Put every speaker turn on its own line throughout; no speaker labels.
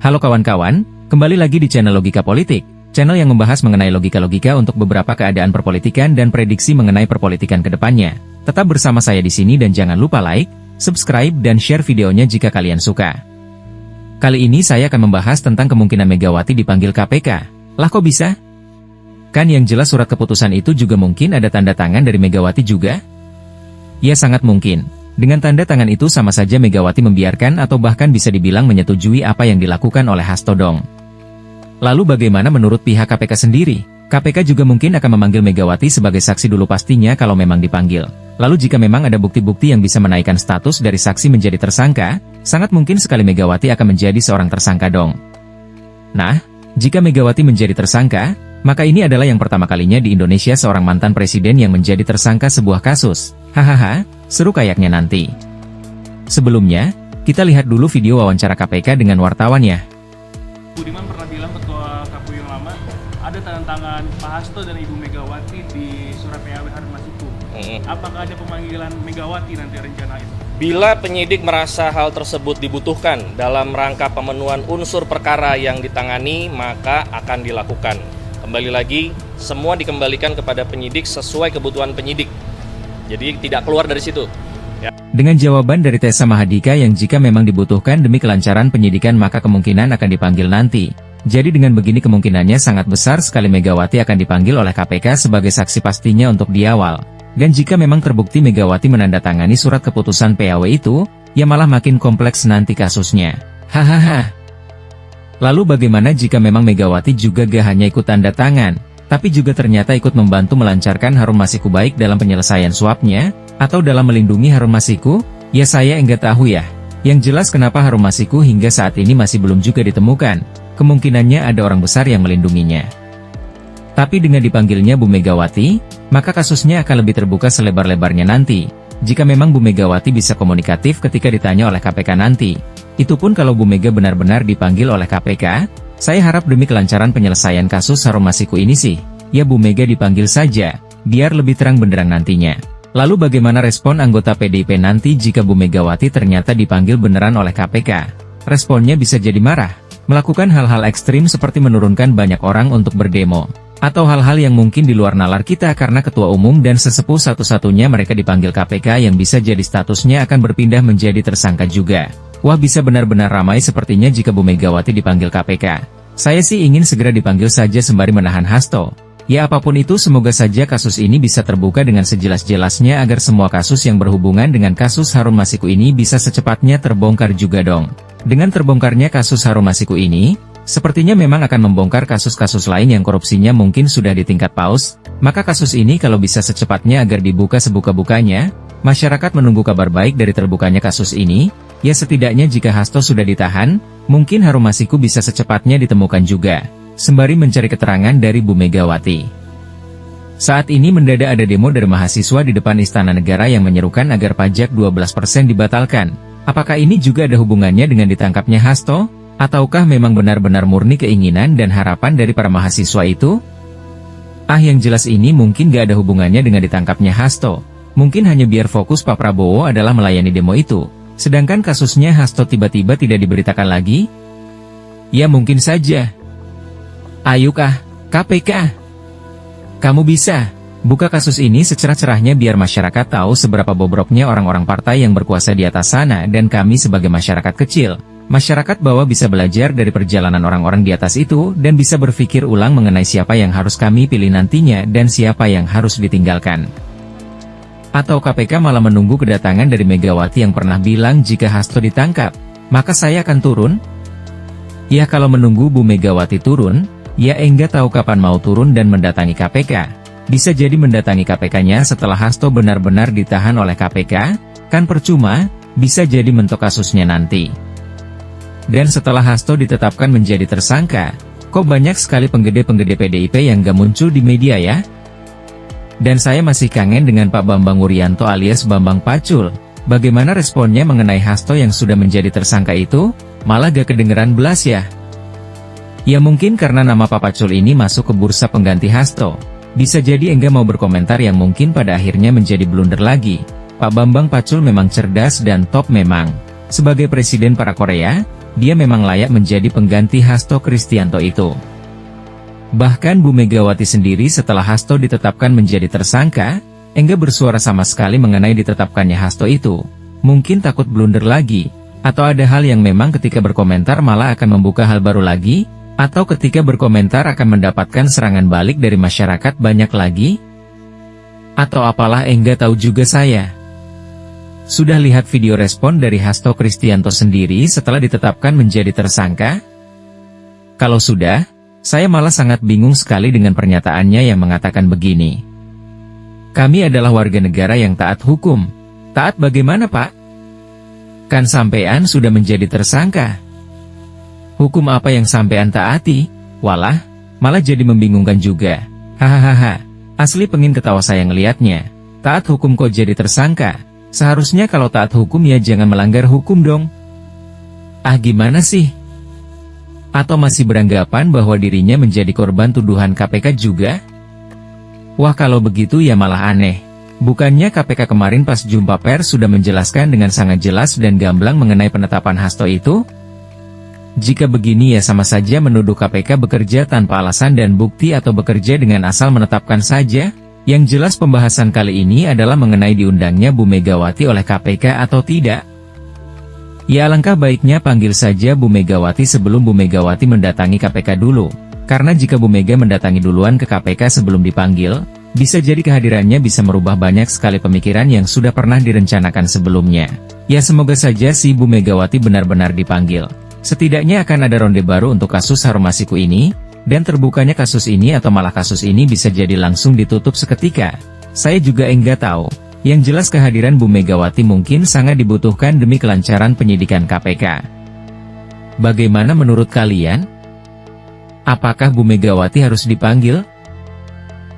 Halo kawan-kawan, kembali lagi di channel Logika Politik, channel yang membahas mengenai logika-logika untuk beberapa keadaan perpolitikan dan prediksi mengenai perpolitikan ke depannya. Tetap bersama saya di sini dan jangan lupa like, subscribe dan share videonya jika kalian suka. Kali ini saya akan membahas tentang kemungkinan Megawati dipanggil KPK. Lah kok bisa? Kan yang jelas surat keputusan itu juga mungkin ada tanda tangan dari Megawati juga? Ya sangat mungkin. Dengan tanda tangan itu sama saja Megawati membiarkan atau bahkan bisa dibilang menyetujui apa yang dilakukan oleh Hasto dong. Lalu bagaimana menurut pihak KPK sendiri? KPK juga mungkin akan memanggil Megawati sebagai saksi dulu pastinya kalau memang dipanggil. Lalu jika memang ada bukti-bukti yang bisa menaikkan status dari saksi menjadi tersangka, sangat mungkin sekali Megawati akan menjadi seorang tersangka dong. Nah, jika Megawati menjadi tersangka, maka ini adalah yang pertama kalinya di Indonesia seorang mantan presiden yang menjadi tersangka sebuah kasus. Hahaha, seru kayaknya nanti. Sebelumnya, kita lihat dulu video wawancara KPK dengan wartawan ya.
Budiman pernah bilang ketua KPU yang lama, ada tanda tangan Pak Hasto dan Ibu Megawati di surat PAW Harun Masiku. Apakah ada pemanggilan Megawati nanti rencana itu?
Bila penyidik merasa hal tersebut dibutuhkan dalam rangka pemenuhan unsur perkara yang ditangani, maka akan dilakukan. Kembali lagi, semua dikembalikan kepada penyidik sesuai kebutuhan penyidik. Jadi tidak keluar dari situ. Ya.
Dengan jawaban dari Tessa Mahardika yang jika memang dibutuhkan demi kelancaran penyidikan maka kemungkinan akan dipanggil nanti. Jadi dengan begini kemungkinannya sangat besar sekali Megawati akan dipanggil oleh KPK sebagai saksi pastinya untuk di awal. Dan jika memang terbukti Megawati menandatangani surat keputusan PAW itu, ya malah makin kompleks nanti kasusnya. Hahaha. Lalu bagaimana jika memang Megawati juga gak hanya ikut tanda tangan, tapi juga ternyata ikut membantu melancarkan Harun Masiku baik dalam penyelesaian suapnya, atau dalam melindungi Harun Masiku? Ya saya enggak tahu ya. Yang jelas kenapa Harun Masiku hingga saat ini masih belum juga ditemukan, kemungkinannya ada orang besar yang melindunginya. Tapi dengan dipanggilnya Bu Megawati, maka kasusnya akan lebih terbuka selebar-lebarnya nanti, jika memang Bu Megawati bisa komunikatif ketika ditanya oleh KPK nanti. Itu pun kalau Bu Mega benar-benar dipanggil oleh KPK, saya harap demi kelancaran penyelesaian kasus Harun Masiku ini sih, ya Bu Mega dipanggil saja, biar lebih terang benderang nantinya. Lalu bagaimana respon anggota PDIP nanti jika Bu Megawati ternyata dipanggil beneran oleh KPK? Responnya bisa jadi marah, melakukan hal-hal ekstrim seperti menurunkan banyak orang untuk berdemo, atau hal-hal yang mungkin di luar nalar kita karena ketua umum dan sesepuh satu-satunya mereka dipanggil KPK yang bisa jadi statusnya akan berpindah menjadi tersangka juga. Wah bisa benar-benar ramai sepertinya jika Bu Megawati dipanggil KPK. Saya sih ingin segera dipanggil saja sembari menahan Hasto. Ya apapun itu semoga saja kasus ini bisa terbuka dengan sejelas-jelasnya agar semua kasus yang berhubungan dengan kasus Harun Masiku ini bisa secepatnya terbongkar juga dong. Dengan terbongkarnya kasus Harun Masiku ini, sepertinya memang akan membongkar kasus-kasus lain yang korupsinya mungkin sudah di tingkat paus, maka kasus ini kalau bisa secepatnya agar dibuka sebuka-bukanya, masyarakat menunggu kabar baik dari terbukanya kasus ini, ya setidaknya jika Hasto sudah ditahan, mungkin Harun Masiku bisa secepatnya ditemukan juga, sembari mencari keterangan dari Bu Megawati. Saat ini mendadak ada demo dari mahasiswa di depan Istana Negara yang menyerukan agar pajak 12% dibatalkan. Apakah ini juga ada hubungannya dengan ditangkapnya Hasto? Ataukah memang benar-benar murni keinginan dan harapan dari para mahasiswa itu? Yang jelas ini mungkin gak ada hubungannya dengan ditangkapnya Hasto. Mungkin hanya biar fokus Pak Prabowo adalah melayani demo itu. Sedangkan kasusnya Hasto tiba-tiba tidak diberitakan lagi? Ya mungkin saja. Ayo KPK. Kamu bisa buka kasus ini secerah-cerahnya biar masyarakat tahu seberapa bobroknya orang-orang partai yang berkuasa di atas sana dan kami sebagai masyarakat kecil. Masyarakat bawah bisa belajar dari perjalanan orang-orang di atas itu dan bisa berpikir ulang mengenai siapa yang harus kami pilih nantinya dan siapa yang harus ditinggalkan. Atau KPK malah menunggu kedatangan dari Megawati yang pernah bilang jika Hasto ditangkap, maka saya akan turun? Ya kalau menunggu Bu Megawati turun, ya enggak tahu kapan mau turun dan mendatangi KPK. Bisa jadi mendatangi KPK-nya setelah Hasto benar-benar ditahan oleh KPK, kan percuma, bisa jadi mentok kasusnya nanti. Dan setelah Hasto ditetapkan menjadi tersangka, kok banyak sekali penggede-penggede PDIP yang gak muncul di media ya? Dan saya masih kangen dengan Pak Bambang Wuryanto alias Bambang Pacul. Bagaimana responnya mengenai Hasto yang sudah menjadi tersangka itu? Malah gak kedengeran belas ya? Ya mungkin karena nama Pak Pacul ini masuk ke bursa pengganti Hasto. Bisa jadi enggak mau berkomentar yang mungkin pada akhirnya menjadi blunder lagi. Pak Bambang Pacul memang cerdas dan top memang. Sebagai presiden para Korea, dia memang layak menjadi pengganti Hasto Kristianto itu. Bahkan Bu Megawati sendiri setelah Hasto ditetapkan menjadi tersangka, enggak bersuara sama sekali mengenai ditetapkannya Hasto itu. Mungkin takut blunder lagi, atau ada hal yang memang ketika berkomentar malah akan membuka hal baru lagi, atau ketika berkomentar akan mendapatkan serangan balik dari masyarakat banyak lagi, atau apalah enggak tahu juga saya. Sudah lihat video respon dari Hasto Kristianto sendiri setelah ditetapkan menjadi tersangka? Kalau sudah, saya malah sangat bingung sekali dengan pernyataannya yang mengatakan begini. Kami adalah warga negara yang taat hukum. Taat bagaimana, Pak? Kan sampean sudah menjadi tersangka. Hukum apa yang sampean taati? Walah, malah jadi membingungkan juga. Hahaha, asli pengin ketawa saya ngeliatnya. Taat hukum kok jadi tersangka? Seharusnya kalau taat hukum ya jangan melanggar hukum dong. Ah gimana sih? Atau masih beranggapan bahwa dirinya menjadi korban tuduhan KPK juga? Wah kalau begitu ya malah aneh. Bukannya KPK kemarin pas jumpa pers sudah menjelaskan dengan sangat jelas dan gamblang mengenai penetapan Hasto itu? Jika begini ya sama saja menuduh KPK bekerja tanpa alasan dan bukti atau bekerja dengan asal menetapkan saja. Yang jelas pembahasan kali ini adalah mengenai diundangnya Bu Megawati oleh KPK atau tidak. Ya alangkah baiknya panggil saja Bu Megawati sebelum Bu Megawati mendatangi KPK dulu. Karena jika Bu Mega mendatangi duluan ke KPK sebelum dipanggil, bisa jadi kehadirannya bisa merubah banyak sekali pemikiran yang sudah pernah direncanakan sebelumnya. Ya semoga saja si Bu Megawati benar-benar dipanggil. Setidaknya akan ada ronde baru untuk kasus Harun Masiku ini. Dan terbukanya kasus ini atau malah kasus ini bisa jadi langsung ditutup seketika. Saya juga enggak tahu. Yang jelas kehadiran Bu Megawati mungkin sangat dibutuhkan demi kelancaran penyidikan KPK. Bagaimana menurut kalian? Apakah Bu Megawati harus dipanggil?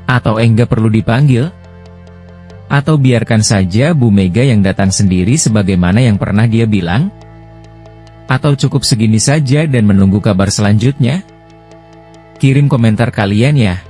Atau enggak perlu dipanggil? Atau biarkan saja Bu Mega yang datang sendiri sebagaimana yang pernah dia bilang? Atau cukup segini saja dan menunggu kabar selanjutnya? Kirim komentar kalian ya.